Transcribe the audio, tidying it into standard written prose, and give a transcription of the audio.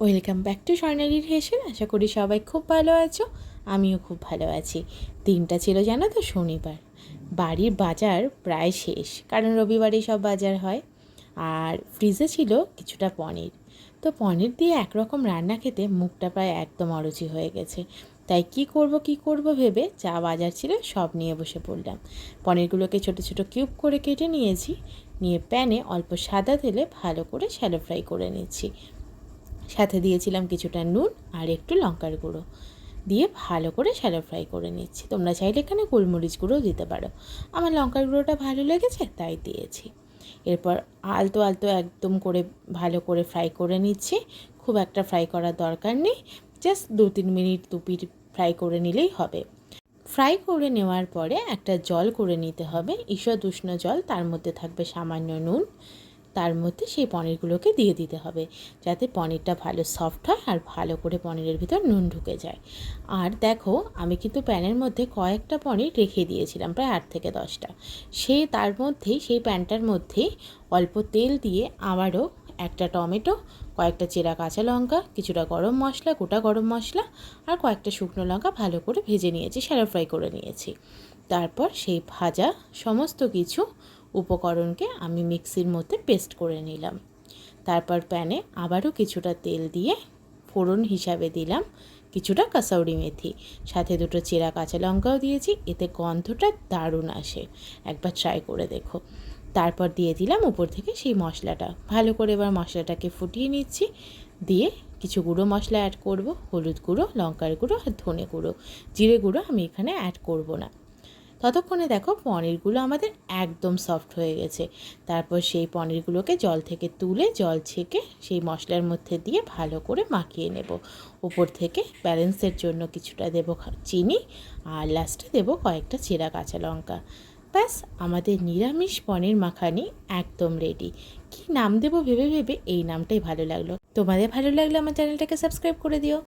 Welcome back to স্বর্ণালীর হেসেল। আশা করি সবাই খুব ভালো আছো, আমিও খুব ভালো আছি। দিনটা ছিল জানো তো শনিবার। বাড়ির বাজার প্রায় শেষ, কারণ রবিবারেই সব বাজার হয়। আর ফ্রিজে ছিল কিছুটা পনির। তো পনির দিয়ে একরকম রান্না খেতে মুখটা প্রায় একদম অরুচি হয়ে গেছে। তাই কি করব ভেবে যা বাজার ছিল সব নিয়ে বসে পড়লাম। পনিরগুলোকে ছোট ছোট কিউব করে কেটে নিয়েছি। নিয়ে প্যানে অল্প সাদা তেলে ভালো করে শ্যালো ফ্রাই করে নিচ্ছি। সাথে দিয়েছিলাম কিছুটা নুন আর একটু লঙ্কার গুঁড়ো দিয়ে ভালো করে শ্যালো ফ্রাই করে নিচ্ছি। তোমরা চাইলে এখানে গোলমরিচ গুঁড়োও দিতে পারো। আমার লঙ্কার গুঁড়োটা ভালো লেগেছে তাই দিয়েছি। এরপর আলতো আলতো একদম করে ভালো করে ফ্রাই করে নিচ্ছি। খুব একটা ফ্রাই করার দরকার নেই, জাস্ট 2-3 মিনিট দুপিট ফ্রাই করে নিলেই হবে। ফ্রাই করে নেওয়ার পরে একটা জল করে নিতে হবে, ঈষৎ উষ্ণ জল, তার মধ্যে থাকবে সামান্য নুন। তার মধ্যে সেই পনিরগুলোকে দিয়ে দিতে হবে, যাতে পনিরটা ভালো সফট হয় আর ভালো করে পনিরের ভিতর নুন ঢুকে যায়। আর দেখো, আমি কিন্তু প্যানের মধ্যে কয়েকটা পনির রেখে দিয়েছিলাম, প্রায় 8 থেকে 10টা। তার মধ্যেই সেই প্যানটার মধ্যেই অল্প তেল দিয়ে আবারও একটা টমেটো, কয়েকটা চেরা কাঁচা লঙ্কা, কিছুটা গরম মশলা, গোটা গরম মশলা আর কয়েকটা শুকনো লঙ্কা ভালো করে ভেজে নিয়েছি, শ্যালো ফ্রাই করে নিয়েছি। তারপর সেই ভাজা সমস্ত কিছু উপকরণকে আমি মিক্সির মধ্যে পেস্ট করে নিলাম। তারপর প্যানে আবারও কিছুটা তেল দিয়ে ফোড়ন হিসাবে দিলাম কিছুটা কাসৌরি মেথি, সাথে দুটো চেরা কাঁচা লঙ্কাও দিয়েছি। এতে গন্ধটা দারুণ আসে, একবার ট্রাই করে দেখো। তারপর দিয়ে দিলাম উপর থেকে সেই মশলাটা, ভালো করে এবার মশলাটাকে ফুটিয়ে নিচ্ছি। দিয়ে কিছু গুঁড়ো মশলা অ্যাড করব, হলুদ গুঁড়ো, লঙ্কার গুঁড়ো আর ধনে গুঁড়ো। জিরে গুঁড়ো আমি এখানে অ্যাড করব না। ততক্ষণে দেখো পনিরগুলো আমাদের একদম সফট হয়ে গেছে। তারপর সেই পনিরগুলোকে জল থেকে তুলে জল ছেঁকে সেই মশলার মধ্যে দিয়ে ভালো করে মাখিয়ে নেব। উপর থেকে ব্যালেন্সের জন্য কিছুটা দেব চিনি, আর লাস্টে দেব কয়েকটা চেরা কাঁচা লঙ্কা। ব্যাস, আমাদের নিরামিষ পনির মাখানি একদম রেডি। কী নাম দেবো ভেবে ভেবে এই নামটাই ভালো লাগলো। তোমাদের ভালো লাগলে আমার চ্যানেলটাকে সাবস্ক্রাইব করে দিও।